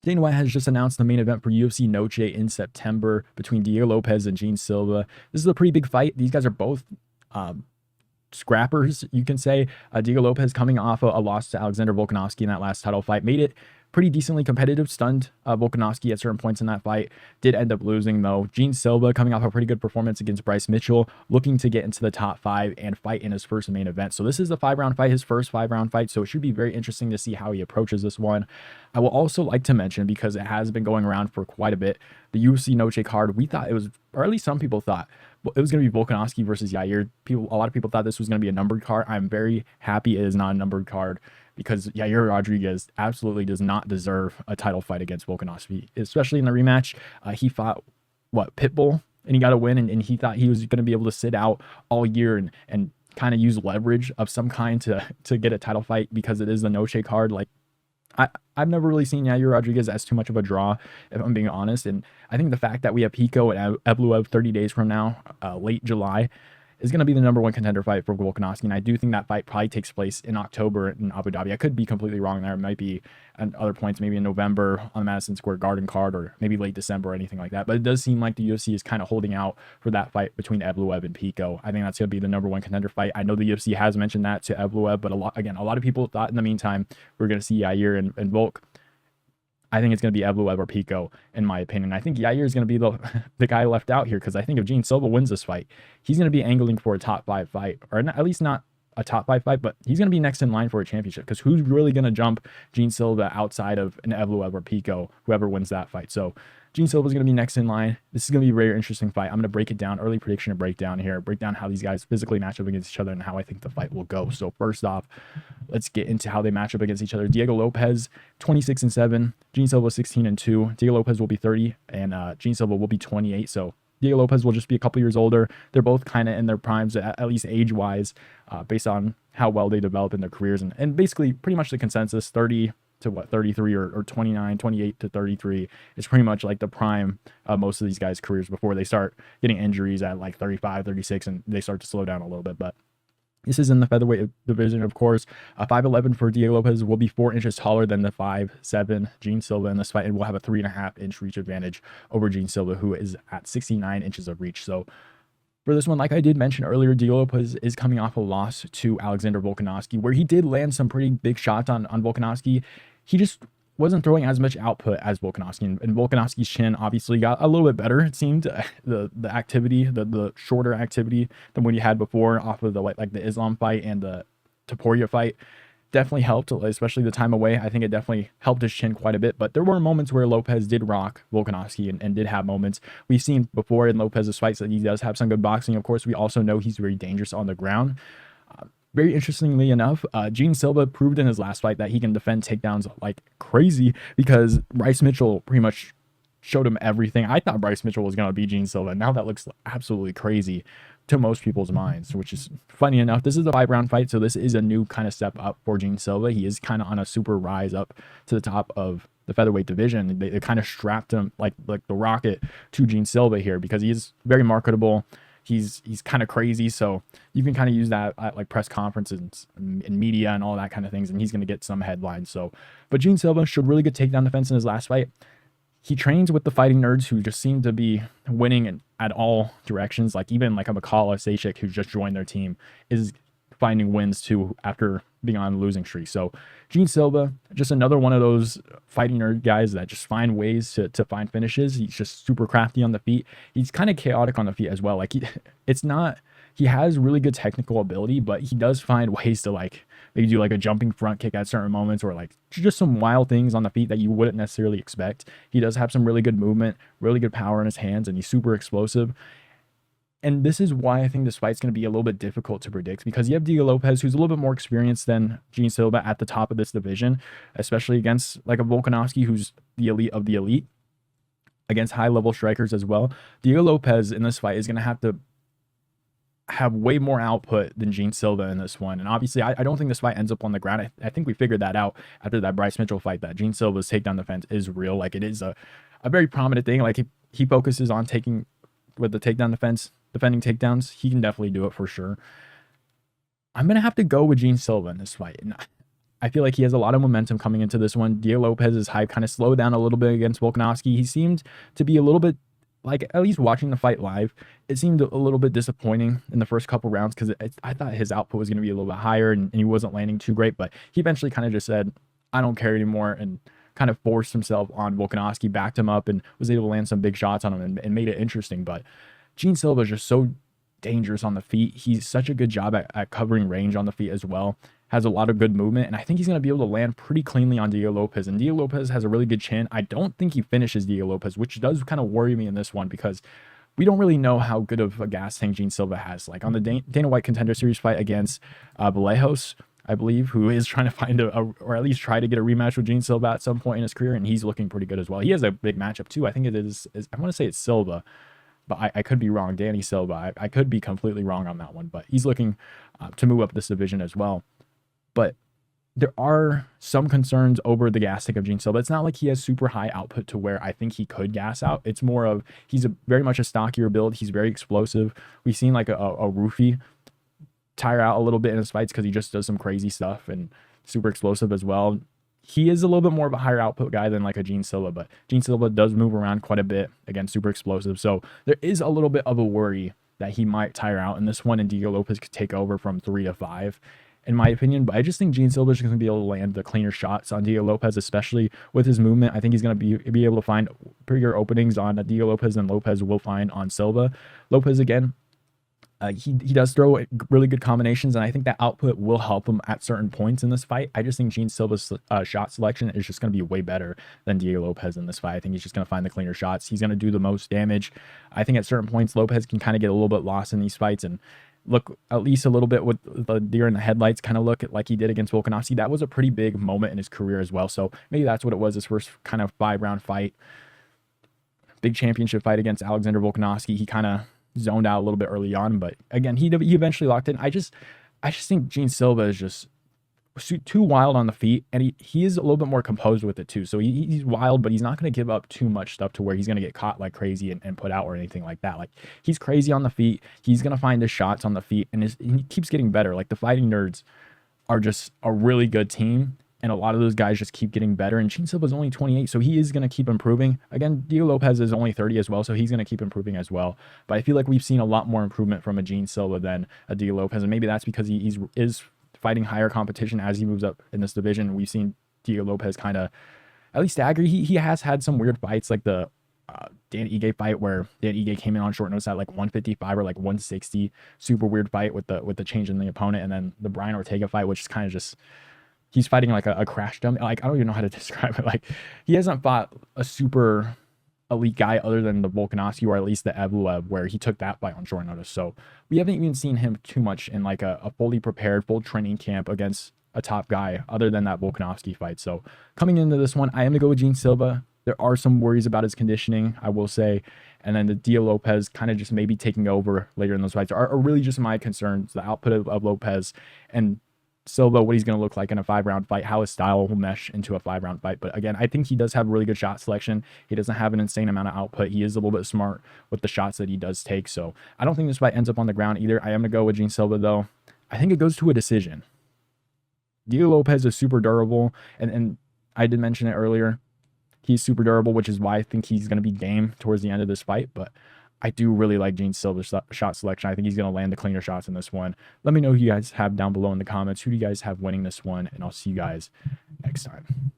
Dana White has just announced the main event for UFC Noche in September between Diego Lopes and Gene Silva. This is a pretty big fight. These guys are both scrappers, you can say. Diego Lopes, coming off a loss to Alexander Volkanovski in that last title fight, made it pretty decently competitive, stunned Volkanovski at certain points in that fight, did end up losing though. Gene Silva, coming off a pretty good performance against Bryce Mitchell, looking to get into the top 5 and fight in his first main event. So this is the 5-round fight, his first 5-round fight, so it should be very interesting to see how he approaches this one. I will also like to mention, because it has been going around for quite a bit, the UFC Noche card, we thought it was, or at least some people thought, it was going to be Volkanovski versus Yair. A lot of people thought this was going to be a numbered card. I'm very happy it is not a numbered card, because Yair Rodriguez absolutely does not deserve a title fight against Volkanovski, especially in the rematch. He fought, Pitbull, and he got a win, and he thought he was going to be able to sit out all year and kind of use leverage of some kind to get a title fight, because it is the Noche card. Like, I've never really seen Yair Rodriguez as too much of a draw, if I'm being honest. And I think the fact that we have Pico and Evloev 30 days from now, late July, is going to be the #1 contender fight for Volkanovski. And I do think that fight probably takes place in October in Abu Dhabi. I could be completely wrong there. It might be at other points, maybe in November on the Madison Square Garden card, or maybe late December or anything like that. But it does seem like the UFC is kind of holding out for that fight between Evloev and Pico. I think that's going to be the #1 contender fight. I know the UFC has mentioned that to Evloev, but a lot of people thought in the meantime we're going to see Yair and Volk. I think it's going to be Evloev or Pico, in my opinion. I think Yair is going to be the guy left out here, because I think if Gene Silva wins this fight, he's going to be angling for a top 5 fight, or at least not a top 5 fight, but he's going to be next in line for a championship, because who's really going to jump Gene Silva outside of an Evloev or Pico, whoever wins that fight? So Gene Silva is going to be next in line. This is going to be a very interesting fight. I'm going to break it down, early prediction and breakdown here, break down how these guys physically match up against each other and how I think the fight will go. So first off, let's get into how they match up against each other. Diego Lopes, 26-7. Gene Silva, 16-2. Diego Lopes will be 30, and Gene Silva will be 28. So Diego Lopes will just be a couple years older. They're both kind of in their primes, at least age-wise, based on how well they develop in their careers. And basically, pretty much the consensus, 30 to 33 or 29, 28 to 33 is pretty much like the prime of most of these guys' careers before they start getting injuries at like 35, 36, and they start to slow down a little bit. But this is in the featherweight division, of course. 5'11" for Diego Lopes, will be 4 inches taller than the 5'7" Gene Silva in this fight, and will have a 3.5-inch reach advantage over Gene Silva, who is at 69 inches of reach. So for this one, like I did mention earlier, Diego Lopes is coming off a loss to Alexander Volkanovski, where he did land some pretty big shots on Volkanovski. He just wasn't throwing as much output as Volkanovski, and Volkanovski's chin obviously got a little bit better, it seemed. The activity, the shorter activity than what he had before off of the like the Islam fight and the Topuria fight definitely helped, especially the time away. I think it definitely helped his chin quite a bit, but there were moments where Lopes did rock Volkanovski and did have moments. We've seen before in Lopez's fights that he does have some good boxing. Of course, we also know he's very dangerous on the ground. Very interestingly enough, Gene Silva proved in his last fight that he can defend takedowns like crazy, because Bryce Mitchell pretty much showed him everything. I thought Bryce Mitchell was going to be Gene Silva. Now that looks absolutely crazy to most people's minds, which is funny enough. This is a 5-round fight, so this is a new kind of step up for Gene Silva. He is kind of on a super rise up to the top of the featherweight division. They kind of strapped him like the rocket to Gene Silva here, because he is very marketable. He's kind of crazy, so you can kind of use that at like press conferences and media and all that kind of things, and he's going to get some headlines. So, but Gene Silva showed really good takedown defense in his last fight. He trains with the fighting nerds who just seem to be winning at all directions. Like even like a Mikala Sachik, who just joined their team, is finding wins too after being on a losing streak. So Gene Silva, just another one of those fighting nerd guys that just find ways to find finishes. He's just super crafty on the feet. He's kind of chaotic on the feet as well. Like he has really good technical ability, but he does find ways to like maybe do like a jumping front kick at certain moments, or like just some wild things on the feet that you wouldn't necessarily expect. He does have some really good movement, really good power in his hands, and he's super explosive. And this is why I think this fight's going to be a little bit difficult to predict, because you have Diego Lopes, who's a little bit more experienced than Gene Silva at the top of this division, especially against like a Volkanovski, who's the elite of the elite, against high-level strikers as well. Diego Lopes in this fight is going to have way more output than Gene Silva in this one. And obviously, I don't think this fight ends up on the ground. I think we figured that out after that Bryce Mitchell fight, that Gene Silva's takedown defense is real. Like, it is a very prominent thing. Like, he focuses on taking with the takedown defense, defending takedowns. He can definitely do it for sure. I'm going to have to go with Gene Silva in this fight. And I feel like he has a lot of momentum coming into this one. Diego Lopez's hype kind of slowed down a little bit against Volkanovski. He seemed to be a little bit, like, at least watching the fight live, it seemed a little bit disappointing in the first couple rounds because I thought his output was going to be a little bit higher and he wasn't landing too great. But he eventually kind of just said, I don't care anymore, and kind of forced himself on Volkanovski, backed him up, and was able to land some big shots on him and made it interesting. But Gene Silva is just so dangerous on the feet. He's such a good job at covering range on the feet as well. Has a lot of good movement, and I think he's going to be able to land pretty cleanly on Diego Lopez. And Diego Lopez has a really good chin. I don't think he finishes Diego Lopez, which does kind of worry me in this one because we don't really know how good of a gas tank Gene Silva has. Like on the Dana White Contender Series fight against Vallejos, I believe, who is trying to find or at least try to get a rematch with Gene Silva at some point in his career, and he's looking pretty good as well. He has a big matchup too. I think it is I want to say it's Silva, but I could be wrong. Danny Silva. I could be completely wrong on that one, but he's looking to move up this division as well. But there are some concerns over the gas tank of Gene Silva. It's not like he has super high output to where I think he could gas out. It's more of he's very much a stockier build. He's very explosive. We've seen like a Roofy tire out a little bit in his fights because he just does some crazy stuff and super explosive as well. He is a little bit more of a higher output guy than like a Gene Silva, but Gene Silva does move around quite a bit. Again, super explosive. So there is a little bit of a worry that he might tire out in this one and Diego Lopez could take over from 3 to 5. In my opinion, but I just think Gene Silva is going to be able to land the cleaner shots on Diego Lopez, especially with his movement. I think he's going to be able to find bigger openings on Diego Lopez than Lopez will find on Silva. Lopez, again, he does throw really good combinations, and I think that output will help him at certain points in this fight. I just think Gene Silva's shot selection is just going to be way better than Diego Lopez in this fight. I think he's just going to find the cleaner shots. He's going to do the most damage. I think at certain points, Lopez can kind of get a little bit lost in these fights and look at least a little bit with the deer in the headlights, kind of look like he did against Volkanovski. That was a pretty big moment in his career as well. So maybe that's what it was, his first kind of 5-round fight, big championship fight against Alexander Volkanovski. He kind of zoned out a little bit early on, but again, he eventually locked in. I just think Gene Silva is just too wild on the feet, and he is a little bit more composed with it too. So he's wild, but he's not going to give up too much stuff to where he's going to get caught like crazy and put out or anything like that. Like he's crazy on the feet. He's going to find his shots on the feet, and he keeps getting better. Like the Fighting Nerds are just a really good team, and a lot of those guys just keep getting better. And Gene Silva's only 28, so he is going to keep improving. Again, Diego Lopez is only 30 as well, so he's going to keep improving as well. But I feel like we've seen a lot more improvement from a Gene Silva than a Diego Lopez, and maybe that's because he is fighting higher competition as he moves up in this division. We've seen Diego Lopez kind of at least stagger. He has had some weird fights, like the Dan Ige fight where Dan Ige came in on short notice at like 155 or like 160. Super weird fight with the change in the opponent. And then the Brian Ortega fight, which is kind of just, he's fighting like a crash dummy. Like, I don't even know how to describe it. Like, he hasn't fought a super elite guy other than the Volkanovski or at least the Evloev, where he took that fight on short notice. So we haven't even seen him too much in like a fully prepared, full training camp against a top guy other than that Volkanovski fight. So coming into this one, I am going to go with Gene Silva. There are some worries about his conditioning, I will say. And then the Diego Lopez kind of just maybe taking over later in those fights are really just my concerns. The output of Lopez and Silva, what he's going to look like in a 5-round fight, how his style will mesh into a 5-round fight. But again, I think he does have really good shot selection. He doesn't have an insane amount of output. He is a little bit smart with the shots that he does take. So I don't think this fight ends up on the ground either. I am going to go with Gene Silva, though. I think it goes to a decision. Diego Lopez is super durable, and I did mention it earlier. He's super durable, which is why I think he's going to be game towards the end of this fight. But I do really like Gene Silva's shot selection. I think he's going to land the cleaner shots in this one. Let me know who you guys have down below in the comments. Who do you guys have winning this one? And I'll see you guys next time.